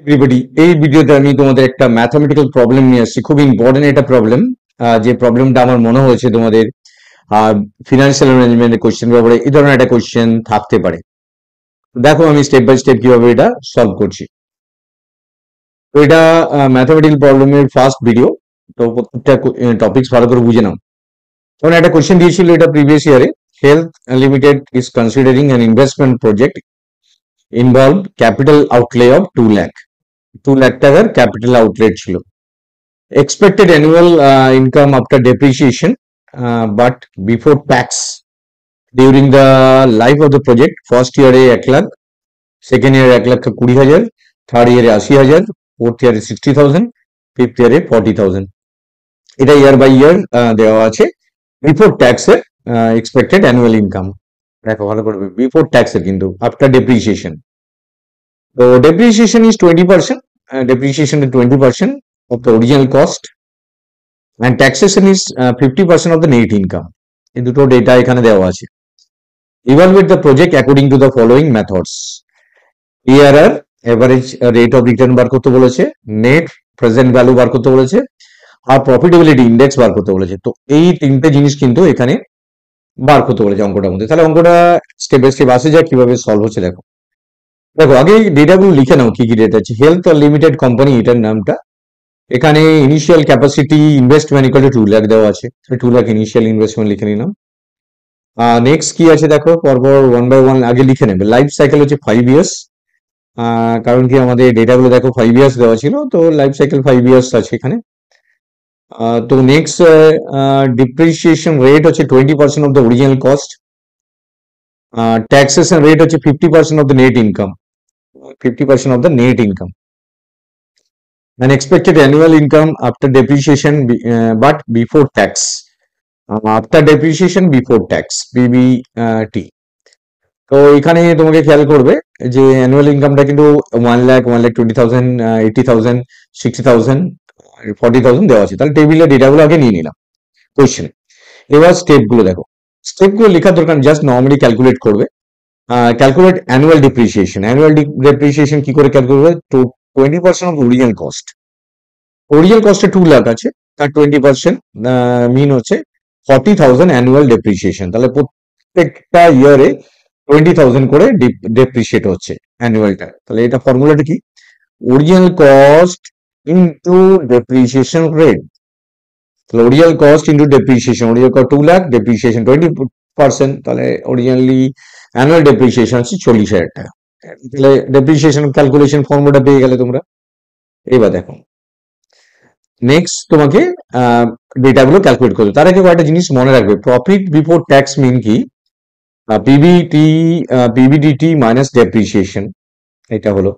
Everybody, এই ভিডিওতে আমি তোমাদের একটা ম্যাথমেটিক্যাল প্রবলেম নিয়ে আসছি। খুব ইম্পর্টেন্ট একটা প্রবলেম। যে প্রবলেমটা আমার মনে হয়েছে তোমাদের ফিনান্সিয়াল ম্যানেজমেন্টের কোশ্চেন ব্যাপারে এই ধরনের একটা কোশ্চেন থাকতে পারে। দেখো আমি স্টেপ বাই স্টেপ কিভাবে এটা সলভ করছি। তো এটা ম্যাথমেটিক্যাল প্রবলেমের ফার্স্ট ভিডিও। তো প্রত্যেকটা টপিকস ভালো করে বুঝে নাও। যেমন একটা কোশ্চেন দিয়েছিল এটা প্রিভিয়াস ইয়ারে, health limited is considering an investment project involve capital outlay of 2 lakh টাকার ক্যাপিটাল আউটলেট ছিল। Expected annual income after depreciation, but before tax during the life of the project, first year 1 lakh, second year 1,20,000, third year 80,000, fourth year 60,000, fifth year 40,000. এটা year by ইয়ার দেওয়া আছে before tax এর expected annual income. দেখো ভালো করবে, before tax এর কিন্তু after depreciation. তো depreciation is 20%, depreciation 20% of the original cost and taxation is 50% of the net income. এই দুটো ডেটা এখানে দেওয়া আছে। Evaluate the project according to the following methods: ARR, average rate of return বার করতে বলেছে, net present value বার করতে বলেছে, আর profitability index বার করতে বলেছে। তো এই তিনটে জিনিস কিন্তু এখানে বার করতে বলেছে অঙ্কটার মধ্যে। তাহলে অঙ্কটা স্টেপ বাই স্টেপ আসে যায় কিভাবে সলভ হচ্ছে। দেখো দেখো আগে ডেটাগুলো লিখে নাও, কি কি ডেটা আছে। হেলথ লিমিটেড কোম্পানি, এটার নামটা। এখানে initial capacity investment equal to 2 lakh দেওয়া আছে। 2 লাখ ইনিশিয়াল ইনভেস্টমেন্ট লিখে নিলাম। নেক্সট কি আছে দেখো, পরপর ওয়ান বাই ওয়ান আগে লিখে নেবে। লাইফ সাইকেল হচ্ছে 5 ইয়ার্স, কারণ কি আমাদের ডেটাগুলো দেখো 5 ইয়ার্স দেওয়া ছিল, তো লাইফ সাইকেল 5 ইয়ার্স আছে এখানে। তো নেক্সট ডিপ্রিসিয়েশন রেট হচ্ছে 20% of the original cost. Taxation rate হচ্ছে 50% of the net income, 50% of the net income. And expected annual income after depreciation, but before tax, after depreciation before tax, PBT. তো এখানে তোমাকে খেয়াল করবে যে annual ইনকামটা কিন্তু 1 লাখ, 1,20,000, 80,000, 60,000, 40,000 দেওয়া আছে। তাহলে টেবিলের ডেটাগুলো আগে নিয়ে নিলাম কোয়েশ্চেনে। এবার স্টেপগুলো দেখো, স্টেপগুলো লেখার দরকার, জাস্ট নর্মালি ক্যালকুলেট করবে। Calculate annual depreciation. Annual depreciation কি করে ক্যালকুলেট করবে? তো 20% অফ অরিজিনাল কস্ট। অরিজিনাল কস্টে 2 লাখ আছে, তার 20% মিন হচ্ছে 40,000 অ্যানুয়াল ডেপ্রিসিয়েশন। তাহলে প্রত্যেকটা ইয়ারে 20,000 করে ডেপ্রিসিয়েট হচ্ছে অ্যানুয়ালটা। তাহলে এটা ফর্মুলাটা কি? Original cost into depreciation rate. তাহলে original cost into depreciation, original cost 2 lakh, depreciation 20%, তাহলে অরিজিনালি অ্যানুয়াল ডেপ্রিসিয়েশন হচ্ছে 40,000 টাকা। তাহলে ডেপ্রিসিয়েশন ক্যালকুলেশন ফর্মুলাটা পেয়ে গেলে তোমরা। এবার দেখো নেক্সট তোমাকে ডেটাগুলো ক্যালকুলেট করবে। তার আগে কয়েকটা জিনিস মনে রাখবে। প্রফিট বিফোর ট্যাক্স মিন কি? পিবিডিটি মাইনাস ডেপ্রিসিয়েশন, এটা হলো।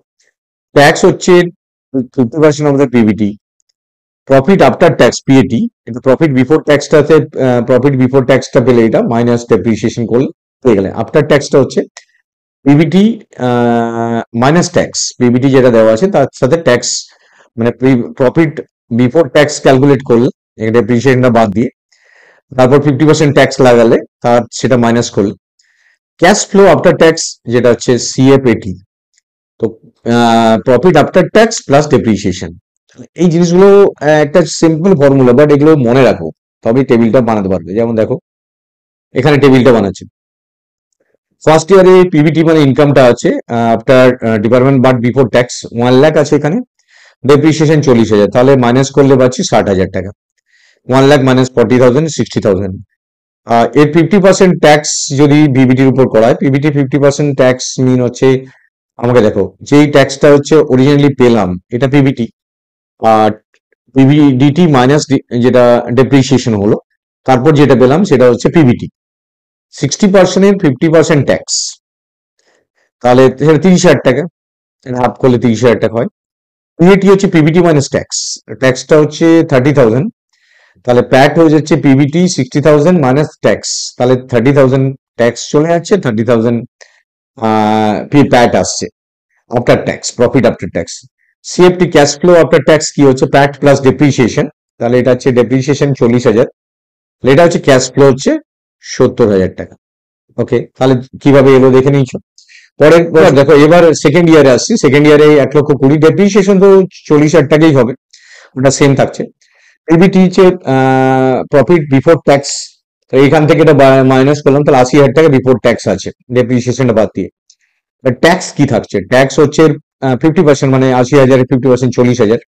ট্যাক্স হচ্ছে 50% of the PBT. Profit after tax, PAT, কিন্তু প্রফিট বিফোর ট্যাক্সটাতে, প্রফিট বিফোর ট্যাক্সটা পেলে এটা মাইনাস ডেপ্রিসিয়েশন করলে পেয়ে গেলে। আফটার ট্যাক্সটা হচ্ছে পিবিটি মাইনাস ট্যাক্স। পিবিটি যেটা দেওয়া আছে তার সাথে ট্যাক্স, মানে প্রফিট বিফোর ট্যাক্স ক্যালকুলেট করলে ডেপ্রিসিয়েশনটা বাদ দিয়ে, তারপর 50% ট্যাক্স লাগালে তার সেটা মাইনাস করলে ক্যাশ ফ্লো আফটার ট্যাক্স, যেটা হচ্ছে সিএফএটি। তো profit after tax plus depreciation. এই জিনিসগুলো একটা সিম্পল ফর্মুলা, বাট এগুলো মনে রাখো, তবে টেবিলটা বানাতে পারবে। যেমন দেখো এখানে টেবিলটা বানাচ্ছে। ফার্স্ট ইয়ারে পিবিটি মানে ইনকামটা আছে after department but before tax 1 lakh আছে এখানে, ডেপ্রিসিয়েশন 40,000, তাহলে মাইনাস করলে পাচ্ছি 60,000 টাকা। 1 লাখ মাইনাস 40,000, 60,000। এর 50% ট্যাক্স যদি পিবিটির উপর করা হয়, পিবিটি 50% ট্যাক্স মিন হচ্ছে, আমাকে দেখো যেই ট্যাক্সটা হচ্ছে অরিজিনালি পেলাম এটা পিবিটি, আর পিবিডিটি মাইনাস যেটা ডেপ্রিসিয়েশন হলো, তারপর যেটা পেলাম সেটা হচ্ছে পিবিটি। 60% এর 50% ট্যাক্স, তাহলে 30,000 টাকা। হাফ করলে 30,000 টাকা হয়। পিএটি হচ্ছে পিবিটি মাইনাস ট্যাক্স, ট্যাক্সটা হচ্ছে 30,000, তাহলে প্যাট হয়ে যাচ্ছে পিবিটি 60,000 মাইনাস ট্যাক্স, তাহলে 30,000 ট্যাক্স চলে যাচ্ছে, 30,000 প্যাট আসছে after tax, profit after tax. CFT cash flow after tax কি হচ্ছে? প্যাট প্লাস ডেপ্রিসিয়েশন, তাহলে এটা হচ্ছে ডেপ্রিসিয়েশন 40,000, এটা হচ্ছে ক্যাশ ফ্লো হচ্ছে 70,000 টাকা। ওকে, তাহলে কিভাবে এলো দেখে নিয়েছো। পরের দেখো এবার সেকেন্ড ইয়ারে আসছি, সেকেন্ড ইয়ারে 1,20,000 ডেপ্রিসিয়েশন তো 40,000 টাকাই হবে, ওটা সেম থাকছে। পিবিটি হচ্ছে প্রফিট বিফোর ট্যাক্স, তো এইখান থেকে এটা মাইনাস করলাম, তাহলে 80,000 টাকা বিফোর ট্যাক্স আছে ডেপ্রিসিয়েশনটা বাদ দিয়ে। ট্যাক্স কি থাকছে, ট্যাক্স হচ্ছে 50%, মানে 80,000 50% 40,000।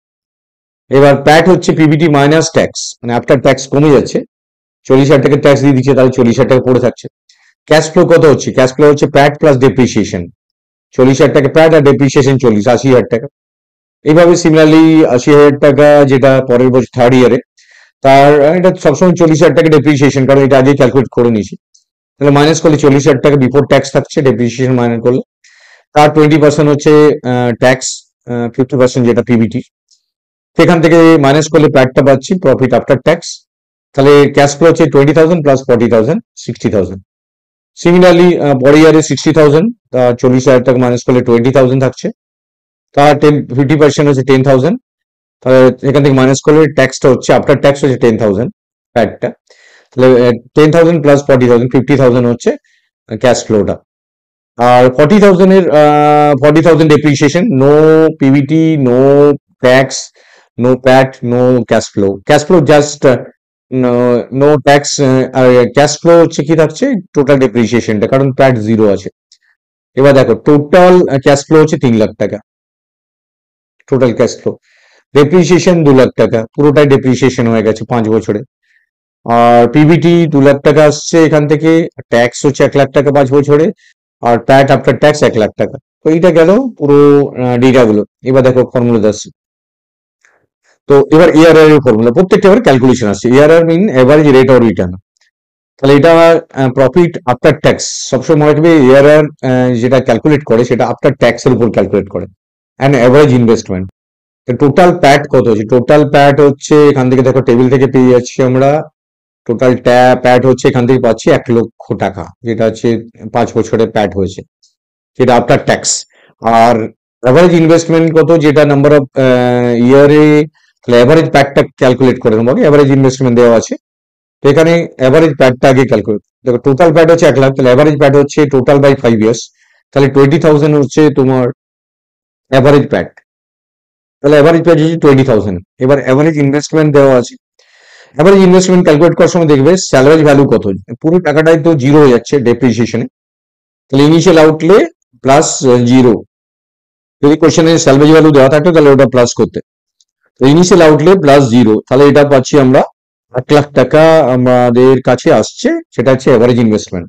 এবার প্যাট হচ্ছে পিবিটি মাইনাস ট্যাক্স, মানে আফটার ট্যাক্স কমে যাচ্ছে, 40,000 টাকা ট্যাক্স দিয়ে দিচ্ছে, তাহলে 40,000 টাকা পড়ে থাকছে। ক্যাশ ফ্লো কত হচ্ছে, ক্যাশ ফ্লো হচ্ছে প্যাট প্লাস ডেপ্রিসিয়েশন, 40,000 টাকা প্যাট আর ডেপ্রিসিয়েশন 80,000 টাকা। এইভাবে সিমিলারলি 80,000 টাকা যেটা পরের বছর থার্ড ইয়ারে, তার এটা সবসময় 40,000 টাকা ডেপ্রিসিয়েশন, কারণ এটা আগে ক্যালকুলেট করে নিয়েছি। তাহলে মাইনাস করলে 40,000 টাকা বিফোর ট্যাক্স থাকছে, ডেপ্রিসিয়েশন মাইনাস করলে তার 20% হচ্ছে ট্যাক্স, 50% যেটা পিবিটি, সেখান থেকে মাইনাস করলে প্যাটটা পাচ্ছি প্রফিট আফটার ট্যাক্স। তাহলে ক্যাশ ফ্লো হচ্ছে 20,000 প্লাস 40,000 60,000। সিমিলারলি পরের ইয়ারে 60,000, তা 40,000 টাকা মাইনাস করলে 20,000 থাকছে, তার 50% হচ্ছে 10,000। তাহলে এখান থেকে মাইনাস করলে ট্যাক্সটা হচ্ছে আফটার ট্যাক্স হচ্ছে 10,000 প্যাটটা, তাহলে 10,000 প্লাস 40,000 50,000 হচ্ছে ক্যাশ ফ্লোটা। আর 40,000 এর 40,000 depreciation, no PBT, no tax, no PAT, no cash flow. Cash flow just no tax, আর ক্যাশ ফ্লো হচ্ছে কি থাকছে টোটাল ডেপ্রিসিয়েশনটা, কারণ প্যাট জিরো আছে। এবার দেখো টোটাল ক্যাশ ফ্লো হচ্ছে 3 লাখ টাকা, total cash flow. Depreciation 2 lakh টাকা, পুরোটাই ডেপ্রিসিয়েশন হয়ে গেছে 5 বছরে। আর পিবিটি 2 লাখ টাকা আসছে এখান থেকে, ট্যাক্স হচ্ছে 1 লাখ টাকা 5 বছরে, আর প্যাট আফটার ট্যাক্স 1 লাখ টাকা। তো এইটা গেল পুরো ডেটা গুলো। এবার দেখো ফর্মুলা আসছে, তো এবার এআরআর এর ফর্মুলা, প্রত্যেকটা এবার ক্যালকুলেশন আসছে। ARR mean average rate of return, তাহলে এটা প্রফিট আফটার ট্যাক্স, সবসময় মনে রাখবে এআরআর যেটা ক্যালকুলেট করে সেটা আফটার ট্যাক্স এর উপর ক্যালকুলেট করে, অ্যান্ড এভারেজ ইনভেস্টমেন্ট। টোটাল প্যাট কত হচ্ছে, টোটাল প্যাট হচ্ছে এখান থেকে দেখো টেবিল থেকে পেয়ে যাচ্ছি আমরা, টোটাল প্যাট হচ্ছে এখান থেকে পাচ্ছি 1,00,000 টাকা, যেটা হচ্ছে 5 বছরে প্যাট হয়েছে, যেটা আফটার ট্যাক্স। আর অ্যাভারেজ ইনভেস্টমেন্ট কত, যেটা নাম্বার অফ ইয়ারে, তাহলে অ্যাভারেজ প্যাটটা ক্যালকুলেট করে নেবো, অ্যাভারেজ ইনভেস্টমেন্ট দেওয়া আছে, তো এখানে অ্যাভারেজ প্যাটটা আগে ক্যালকুলেট। দেখো টোটাল প্যাট হচ্ছে 1 লাখ, তাহলে অ্যাভারেজ প্যাট হচ্ছে টোটাল বাই 5 ইয়ার্স, তাহলে 20,000 হচ্ছে তোমার অ্যাভারেজ প্যাট, তাহলে অ্যাভারেজ প্যাট হচ্ছে 20,000। এবার অ্যাভারেজ ইনভেস্টমেন্ট দেওয়া আছে, অ্যাভারেজ ইনভেস্টমেন্ট ক্যালকুলেট করার সময় দেখবে স্যালারি ভ্যালু কত, পুরো টাকাটাই তো জিরো হয়ে যাচ্ছে ডেপ্রিসিয়েশনে, তাহলে ইনিশিয়াল আউটলে প্লাস জিরো, যদি কোশ্চেনে স্যালারি ভ্যালু দেওয়া থাকতো তাহলে ওটা প্লাস করতে, তো ইনিশিয়াল আউটলে প্লাস জিরো, তাহলে এটা পাচ্ছি আমরা 1 লাখ টাকা আমাদের কাছে আসছে, সেটা হচ্ছে অ্যাভারেজ ইনভেস্টমেন্ট।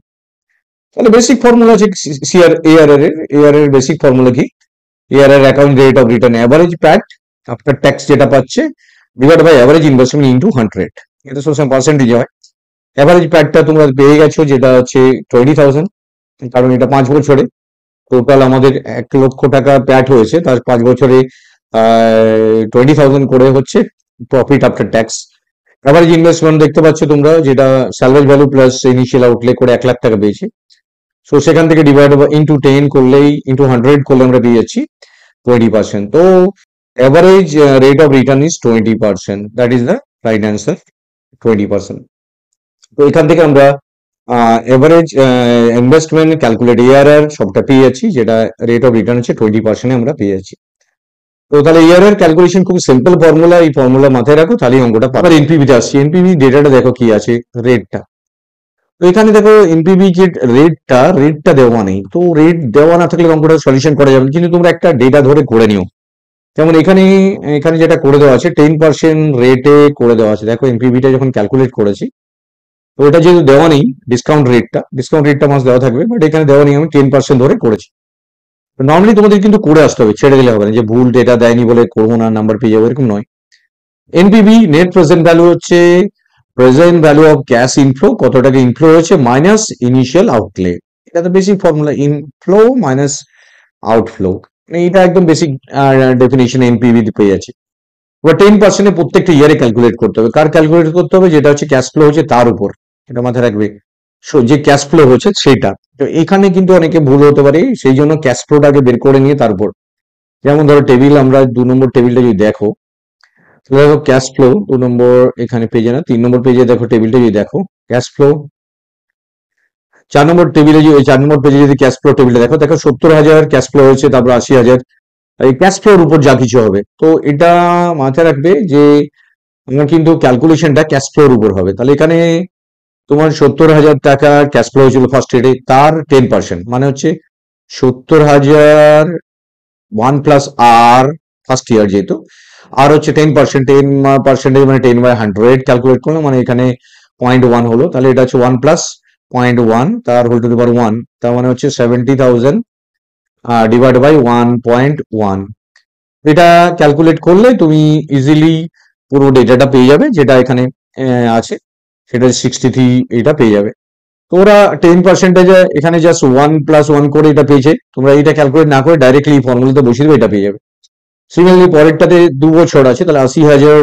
তাহলে বেসিক ফর্মুলা আছে এআরআর এর বেসিক ফর্মুলা কি, ARR account rate of return average PAT after tax যেটা পাচ্ছে divide by average investment into 100, এটা সবসময় পার্সেন্টেজ হয়। অ্যাভারেজ প্যাটটা তোমরা পেয়ে গেছো, যেটা হচ্ছে 20,000, কারণ এটা 5 বছরে টোটাল আমাদের 1,00,000 টাকা প্যাট হয়েছে, তার 5 বছরে 20,000 করে হচ্ছে profit after tax. Average investment দেখতে পাচ্ছ তোমরা, যেটা salary value plus initial outlay করে 1 লাখ টাকা পেয়েছি, সো সেখান থেকে ডিভাইড ইন্টু 10 করলেই, ইন্টু 100 করলে আমরা পেয়ে যাচ্ছি 20%। তো average rate of return is 20%, that is the right answer, 20%। তো এখান থেকে আমরা এভারেজ ইনভেস্টমেন্ট ক্যালকুলেট এআরআর সবটা পেয়ে যাচ্ছি, যেটা রেট অফ রিটার্ন হচ্ছে 20% আমরা পেয়ে যাচ্ছি। তো তাহলে এআরআর ক্যালকুলেশন খুব সিম্পল ফর্মুলা, এই ফর্মুলা মাথায় রাখো, তাহলে অঙ্কটা পাবে। এনপিভিতে আসছি, এনপিভি ডেটাটা দেখো কি আছে, রেটটা। তো এখানে দেখো এনপিভি যে রেটটা দেওয়া নেই, তো রেট দেওয়া না থাকলে অঙ্কটা সলিউশন করা যাবে, কিন্তু তোমরা একটা ডেটা ধরে করে নিও। যেমন এখানে এখানে যেটা করে দেওয়া আছে 10% রেটে করে দেওয়া আছে, দেখো এনপিভিটা যখন ক্যালকুলেট করেছি, তো এটা যেহেতু দেওয়া নেই, ডিসকাউন্ট রেটটা মাস দেওয়া থাকবে, বাট এখানে দেওয়া নেই, আমি 10% ধরে করেছি। নর্মালি তোমাদের কিন্তু করে আসতে হবে, ছেড়ে দিলে হবে না যে ভুল ডেটা দেয়নি বলে করবো না, নাম্বার পেয়ে যাবো, এরকম নয়। এনপিভি নেট প্রেজেন্ট ভ্যালু হচ্ছে present value of cash inflow, কত টাকা ইনফ্লো হয়েছে মাইনাস ইনিশিয়াল আউটলে, এটা তো basic formula, inflow minus outflow, এটা একদম বেসিক ডেফিনেশন এনপিভি পেয়ে যাচ্ছে। এবার 10% প্রত্যেকটা ইয়ারে ক্যালকুলেট করতে হবে, কার ক্যালকুলেট করতে হবে, যেটা হচ্ছে ক্যাশ ফ্লো হচ্ছে তার উপর, এটা মাথায় রাখবে, যে ক্যাশ ফ্লো হচ্ছে সেটা। তো এখানে কিন্তু অনেকে ভুল হতে পারে, সেই জন্য ক্যাশ ফ্লোটাকে বের করে নিয়ে তারপর, যেমন ধরো টেবিল, আমরা 2 নম্বর টেবিলটা যদি দেখো, তাহলে দেখো ক্যাশ ফ্লো 2 নম্বর এখানে পেজে না, 3 নম্বর পেজে দেখো টেবিলটা যদি দেখো, ক্যাশ ফ্লো 4 নম্বর টেবিলে 4 নম্বর পেজে যদি ক্যাশ ফ্লো টেবিলটা দেখো, 70,000 ক্যাশ ফ্লো হয়েছে, তারপর 80,000, এই ক্যাশ ফ্লোর উপর যা কিছু হবে। তো এটা মাথায় রাখবে যে আমার কিন্তু ক্যালকুলেশনটা ক্যাশ ফ্লোর উপর হবে। তাহলে এখানে তোমার 70,000 টাকা ক্যাশ ফ্লো হয়েছিল ফার্স্ট ইয়ারে, তার 10%, মানে হচ্ছে 70,000 1 প্লাস আর ফার্স্ট ইয়ার যেহেতু, আর হচ্ছে 10%, 10% মানে 10/100 ক্যালকুলেট করলাম, মানে এখানে 0.1 হলো। তাহলে এটা হচ্ছে 1 প্লাস 0.1 তার হোল টু দি পাওয়ার 1, তার মানে হচ্ছে 70,000 ডিভাইড বাই 1.1। এটা ক্যালকুলেট করলে তুমি ইজিলি পুরো ডেটাটা পেয়ে যাবে, যেটা এখানে আছে সেটা 63 এটা পেয়ে যাবে। তো ওরা 10% এখানে জাস্ট 1 প্লাস 1 করে এটা পেয়েছে, তোমরা এটা ক্যালকুলেট না করে ডাইরেক্টলি ফর্মুলাতে বসিয়ে দেবে, এটা পেয়ে যাবে। সিমিলারলি পরেরটাতে 2 বছর আছে, তাহলে 80,000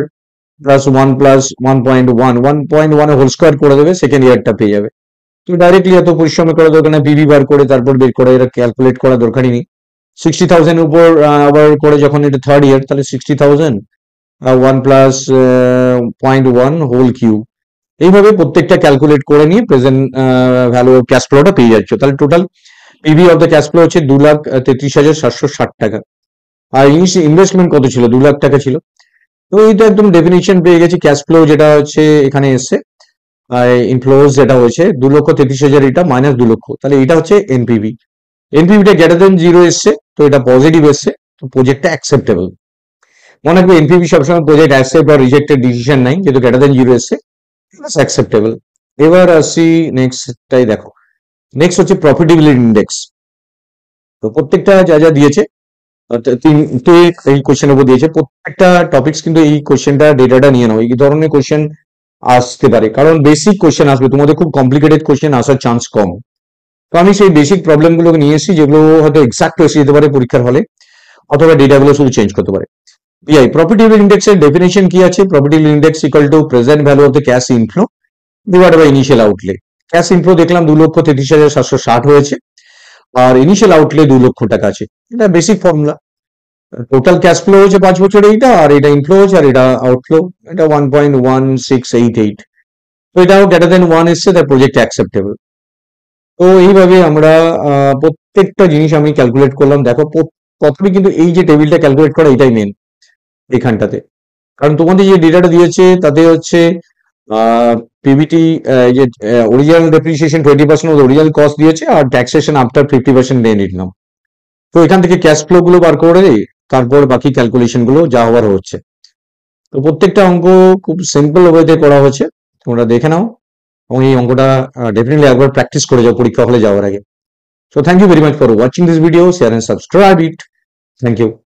প্লাস 1 প্লাস 1.1, 1.1 হোল স্কোয়ার করে দেবে, সেকেন্ড ইয়ারটা পেয়ে যাবে। তুমি ডাইরেক্টলি এত পরিশ্রম করা দরকার নেই, পিভি বার করে তারপর বের করে, এটা ক্যালকুলেট করা দরকারই নেই। 60,000 উপর আবার করে যখন এটা থার্ড ইয়ার, তাহলে 60,000 1 প্লাস 0.1 হোল কিউব, এইভাবে প্রত্যেকটা ক্যালকুলেট করে নিয়ে প্রেজেন্ট ভ্যালু অফ ক্যাশ ফ্লোটা পেয়ে যাচ্ছ। তাহলে total PV of the cash flow হচ্ছে 2,33,760 টাকা। আর ইনভেস্টমেন্ট কত ছিল? 2 লাখ টাকা ছিল। তো এইটা একদম ডেফিনিশন পেয়ে গেছি। ক্যাশ ফ্লো যেটা হচ্ছে এখানে এসছে, ইনফ্লোজ যেটা হয়েছে 2,33,000, এটা মাইনাস 2 লক্ষ, তাহলে এটা হচ্ছে এনপিভি। এনপিভিটা গ্রেটার দেন 0 এসছে, তো এটা পজিটিভ এসছে, তো প্রজেক্টটা অ্যাকসেপ্টেবল। মনে রাখবে এনপিভি সবসময় প্রজেক্ট অ্যাকসেপ্ট বা রিজেক্টের ডিসিশন নাই, যেহেতু গ্রেটার দেন 0 এসছে, অ্যাকসেপ্টেবল। এবার আসছি নেক্সটটাই দেখো। নেক্সট হচ্ছে প্রফিটেবিলিটি ইন্ডেক্স। তো প্রত্যেকটা যা যা দিয়েছে, তিনটে এই কোশ্চেনের উপর দিয়েছে, প্রত্যেকটা টপিক্স কিন্তু এই কোশ্চেনটা ডেটাটা নিয়ে নাও। এই ধরনের কোশ্চেন আসতে পারে, কারণ বেসিক কোশ্চেন আসবে, তোমাদের খুব কমপ্লিকেটেড কোশ্চেন আসার চান্স কম। তো আমি সেই বেসিক প্রবলেমগুলোকে নিয়ে এসেছি, যেগুলো হয়তো এক্সাক্ট এসে যেতে পারে পরীক্ষার হলে, অথবা ডেটাগুলো শুধু চেঞ্জ করতে পারে। পিআই প্রফিটেবিলিটি ইন্ডেক্সের ডেফিনেশন কি আছে? Profitability index equal to present value of the cash inflow divide by initial outlay. Cash inflow দেখলাম 2,33,760 হয়েছে, আর ইনিশিয়াল আউটলে 2 লক্ষ টাকা আছে। এটা basic formula. Total cash flow হচ্ছে 5 বছরে এইটা, আর এটা ইনফ্লো হচ্ছে, আর এটা আউটফ্লো, এটা 1.1688। তো এটাও গ্রেটার দেন 1 এসছে, তার প্রজেক্ট অ্যাকসেপ্টেবল। তো এইভাবে আমরা প্রত্যেকটা জিনিস আমি ক্যালকুলেট করলাম। দেখো প্রথমে কিন্তু এই যে টেবিলটা ক্যালকুলেট করা, এটাই মেন এখানটাতে, কারণ তোমাদের যে ডেটাটা দিয়েছে তাতে হচ্ছে পিবিটি, যে original depreciation 20% of original cost দিয়েছে, আর ট্যাক্সেশন আফটার 50% নিয়ে নিলাম। তো এখান থেকে ক্যাশ ফ্লো গুলো বার করে তারপর বাকি ক্যালকুলেশন গুলো যা হওয়ার হচ্ছে। তো প্রত্যেকটা অঙ্ক খুব সিম্পল ওয়েতে করা হচ্ছে, তোমরা দেখে নাও, এবং এই অঙ্কটা ডেফিনেটলি একবার প্র্যাকটিস করে যাও পরীক্ষা হলে যাওয়ার আগে। So thank you very much for watching this video. Share and subscribe it. Thank you.